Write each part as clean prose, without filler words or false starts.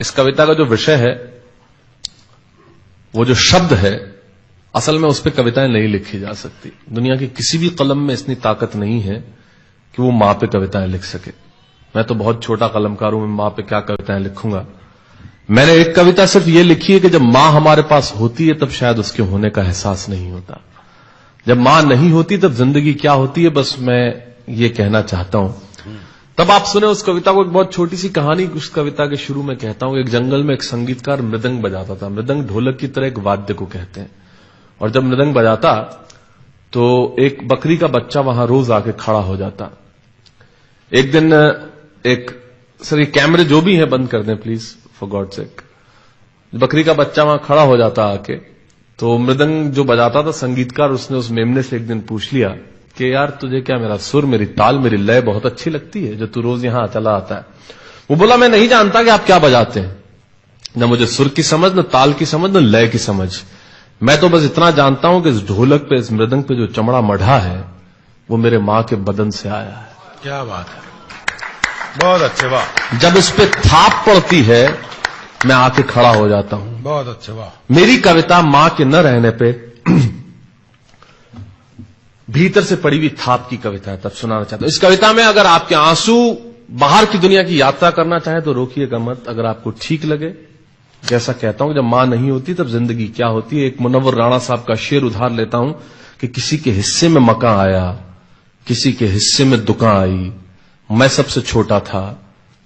इस कविता का जो विषय है, वो जो शब्द है, असल में उस पर कविताएं नहीं लिखी जा सकती। दुनिया की किसी भी कलम में इतनी ताकत नहीं है कि वो मां पे कविताएं लिख सके। मैं तो बहुत छोटा कलमकार हूं, मैं मां पे क्या कविताएं लिखूंगा। मैंने एक कविता सिर्फ ये लिखी है कि जब मां हमारे पास होती है तब शायद उसके होने का एहसास नहीं होता। जब मां नहीं होती तब जिंदगी क्या होती है, बस मैं ये कहना चाहता हूं। तब आप सुने उस कविता को। एक बहुत छोटी सी कहानी उस कविता के शुरू में कहता हूं। एक जंगल में एक संगीतकार मृदंग बजाता था। मृदंग ढोलक की तरह एक वाद्य को कहते हैं। और जब मृदंग बजाता तो एक बकरी का बच्चा वहां रोज आके खड़ा हो जाता। एक दिन सर ये कैमरे जो भी हैं बंद कर दें प्लीज, फॉर गॉड सेक। बकरी का बच्चा वहां खड़ा हो जाता आके, तो मृदंग जो बजाता था संगीतकार, उसने उस मेमने से एक दिन पूछ लिया कि यार तुझे क्या मेरा सुर, मेरी ताल, मेरी लय बहुत अच्छी लगती है जो तू रोज यहां चला आता है। वो बोला मैं नहीं जानता कि आप क्या बजाते हैं, न मुझे सुर की समझ, न ताल की समझ, न लय की समझ। मैं तो बस इतना जानता हूं कि इस ढोलक पे, इस मृदंग पे जो चमड़ा मढ़ा है वो मेरे मां के बदन से आया है। क्या बात है, बहुत अच्छे, वाह। जब इस पे थाप पड़ती है मैं आके खड़ा हो जाता हूं। बहुत अच्छे, वाह। मेरी कविता मां के न रहने पे भीतर से पड़ी हुई थाप की कविता है, तब सुनाना चाहता हूं। इस कविता में अगर आपके आंसू बाहर की दुनिया की यात्रा करना चाहे तो रोकिएगा मत। अगर आपको ठीक लगे, जैसा कहता हूं जब मां नहीं होती तब जिंदगी क्या होती है। एक मुनव्वर राणा साहब का शेर उधार लेता हूं कि किसी के हिस्से में मकान आया, किसी के हिस्से में दुकान आई, मैं सबसे छोटा था,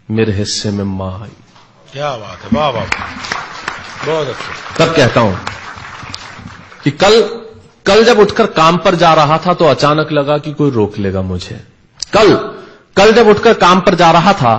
मेरे हिस्से में मां आई। क्या बात है, वाह वाह, बहुत अच्छा। तब कहता हूं कि कल जब उठकर काम पर जा रहा था तो अचानक लगा कि कोई रोक लेगा मुझे। कल जब उठकर काम पर जा रहा था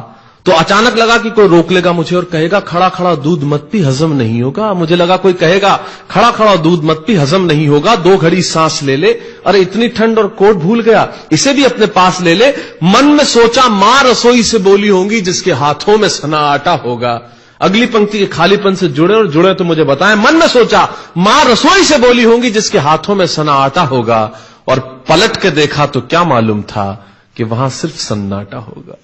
तो अचानक लगा कि कोई रोक लेगा मुझे और कहेगा खड़ा खड़ा दूध मत पी, हजम नहीं होगा। मुझे लगा कोई कहेगा खड़ा खड़ा दूध मत पी, हजम नहीं होगा, 2 घड़ी सांस ले ले। अरे इतनी ठंड और कोट भूल गया, इसे भी अपने पास ले ले। मन में सोचा मां रसोई से बोली होंगी जिसके हाथों में सना आटा होगा। अगली पंक्ति के खालीपन से जुड़े तो मुझे बताएं। मन में सोचा मां रसोई से बोली होंगी जिसके हाथों में सना आटा होगा, और पलट के देखा तो क्या मालूम था कि वहां सिर्फ सन्नाटा होगा।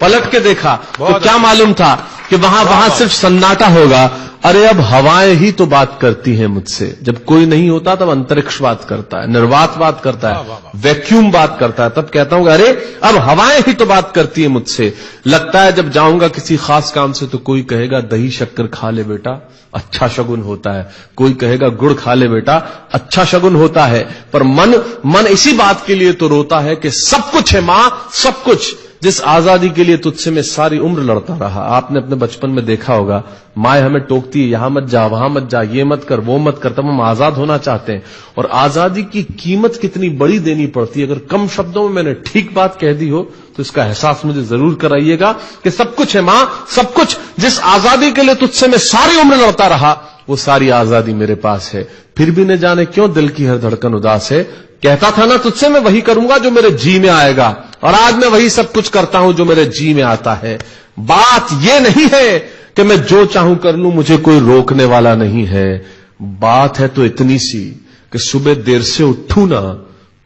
पलट के देखा तो क्या मालूम था कि वहां सिर्फ सन्नाटा होगा। अरे अब हवाएं ही तो बात करती हैं मुझसे। जब कोई नहीं होता तब अंतरिक्ष बात करता है, निर्वात बात करता है, वैक्यूम बात करता है। तब कहता हूं अरे अब हवाएं ही तो बात करती है मुझसे। लगता है जब जाऊंगा किसी खास काम से तो कोई कहेगा दही शक्कर खा ले बेटा, अच्छा शगुन होता है। कोई कहेगा गुड़ खा ले बेटा, अच्छा शगुन होता है। पर मन इसी बात के लिए तो रोता है कि सब कुछ है मां, सब कुछ। जिस आजादी के लिए तुझसे मैं सारी उम्र लड़ता रहा। आपने अपने बचपन में देखा होगा, माए हमें टोकती है, यहां मत जा, वहां मत जा, ये मत कर, वो मत कर। तब हम आजाद होना चाहते हैं। और आजादी की कीमत कितनी बड़ी देनी पड़ती है। अगर कम शब्दों में मैंने ठीक बात कह दी हो तो इसका एहसास मुझे जरूर कराइएगा कि सब कुछ है मां, सब कुछ। जिस आजादी के लिए तुझसे मैं सारी उम्र लड़ता रहा, वो सारी आजादी मेरे पास है। फिर भी न जाने क्यों दिल की हर धड़कन उदास है। कहता था ना तुझसे मैं वही करूंगा जो मेरे जी में आएगा, और आज मैं वही सब कुछ करता हूं जो मेरे जी में आता है। बात यह नहीं है कि मैं जो चाहूं कर लूं, मुझे कोई रोकने वाला नहीं है। बात है तो इतनी सी कि सुबह देर से उठूं ना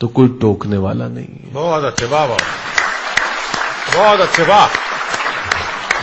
तो कोई टोकने वाला नहीं है। बहुत अच्छे, वाह वाह, बहुत अच्छे, वाह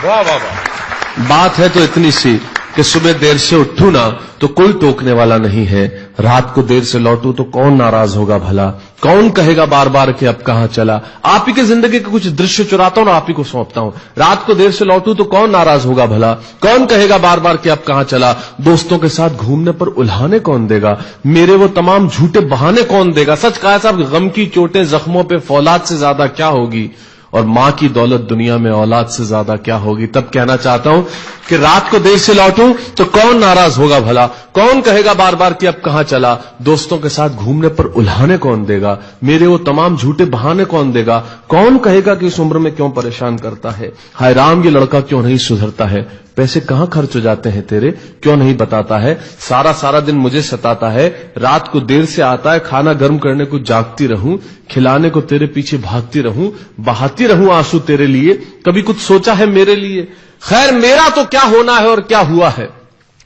वाह वाह वाह। बात है तो इतनी सी कि सुबह देर से उठूं ना तो कोई टोकने वाला नहीं है। रात को देर से लौटूं तो कौन नाराज होगा भला, कौन कहेगा बार बार कि अब कहां चला। आप ही के जिंदगी के कुछ दृश्य चुराता हूं और आप ही को सौंपता हूं। रात को देर से लौटूं तो कौन नाराज होगा भला, कौन कहेगा बार बार कि अब कहां चला। दोस्तों के साथ घूमने पर उल्हाने कौन देगा, मेरे वो तमाम झूठे बहाने कौन देगा। सच कहा साहब, गम की चोटें जख्मों पे फौलाद से ज्यादा क्या होगी, और मां की दौलत दुनिया में औलाद से ज्यादा क्या होगी। तब कहना चाहता हूं कि रात को देर से लौटूं तो कौन नाराज होगा भला, कौन कहेगा बार बार कि अब कहां चला। दोस्तों के साथ घूमने पर उल्हाने कौन देगा, मेरे वो तमाम झूठे बहाने कौन देगा। कौन कहेगा कि इस उम्र में क्यों परेशान करता है। हाय राम, ये लड़का क्यों नहीं सुधरता है। पैसे कहां खर्च हो जाते हैं तेरे, क्यों नहीं बताता है। सारा दिन मुझे सताता है, रात को देर से आता है, खाना गर्म करने को जागती रहूं, खिलाने को तेरे पीछे भागती रहूं, बहाती रहूं आंसू तेरे लिए। कभी कुछ सोचा है मेरे लिए। खैर मेरा तो क्या होना है और क्या हुआ है,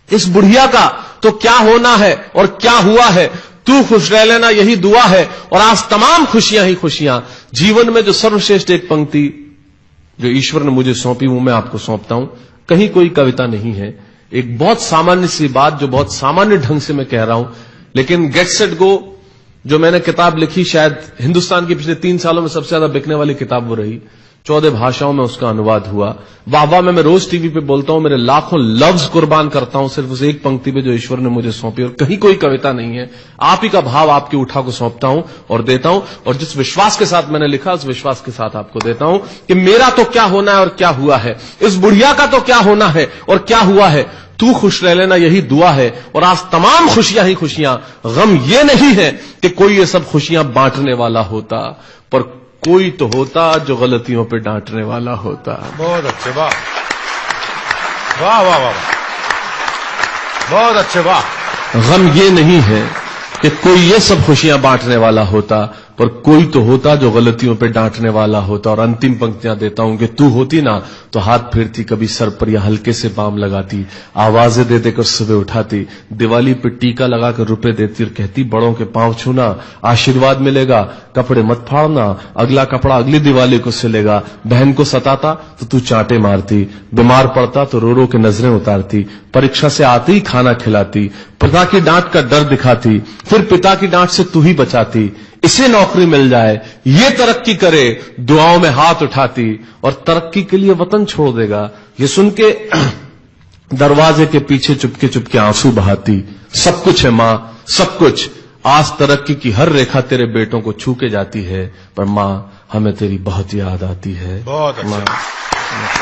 इस बुढ़िया का तो क्या होना है और क्या हुआ है। तू खुश रह लेना यही दुआ है, और आज तमाम खुशियां ही खुशियां। जीवन में जो सर्वश्रेष्ठ एक पंक्ति जो ईश्वर ने मुझे सौंपी वो मैं आपको सौंपता हूं। कहीं कोई कविता नहीं है, एक बहुत सामान्य सी बात जो बहुत सामान्य ढंग से मैं कह रहा हूं, लेकिन गेट सेट गो जो मैंने किताब लिखी, शायद हिंदुस्तान की पिछले 3 सालों में सबसे ज्यादा बिकने वाली किताब वो रही। 14 भाषाओं में उसका अनुवाद हुआ। वाह वाह मैं रोज टीवी पे बोलता हूं, मेरे लाखों लफ्ज कुर्बान करता हूं सिर्फ उस एक पंक्ति पे जो ईश्वर ने मुझे सौंपी, और कहीं कोई कविता नहीं है। आप ही का भाव आपकी उठा को सौंपता हूं और देता हूं, और जिस विश्वास के साथ मैंने लिखा उस विश्वास के साथ आपको देता हूं कि मेरा तो क्या होना है और क्या हुआ है, इस बुढ़िया का तो क्या होना है और क्या हुआ है, तू खुश रह लेना यही दुआ है। और आज तमाम खुशियां ही खुशियां, गम ये नहीं है कि कोई ये सब खुशियां बांटने वाला होता, पर कोई तो होता जो गलतियों पे डांटने वाला होता। बहुत अच्छे, वाह वाह वाह वाह, बहुत अच्छे, वाह। गम ये नहीं है कि कोई ये सब खुशियां बांटने वाला होता, पर कोई तो होता जो गलतियों पे डांटने वाला होता। और अंतिम पंक्तियां देता हूं कि तू होती ना तो हाथ फेरती, कभी सर पर या हल्के से बाम लगाती, आवाजें दे देकर सुबह उठाती, दिवाली पे टीका लगाकर रुपए देती और कहती बड़ों के पांव छूना आशीर्वाद मिलेगा, कपड़े मत फाड़ना अगला कपड़ा अगली दिवाली को सिलेगा। बहन को सताता तो तू चांटे मारती, बीमार पड़ता तो रो रो के नजरें उतारती, परीक्षा से आते ही खाना खिलाती, पिता की डांट का डर दिखाती, फिर पिता की डांट से तू ही बचाती। इसे नौकरी मिल जाए, ये तरक्की करे, दुआओं में हाथ उठाती, और तरक्की के लिए वतन छोड़ देगा ये सुन के दरवाजे के पीछे चुपके चुपके आंसू बहाती। सब कुछ है मां, सब कुछ, आज तरक्की की हर रेखा तेरे बेटों को छू के जाती है, पर मां हमें तेरी बहुत याद आती है। बहुत अच्छा।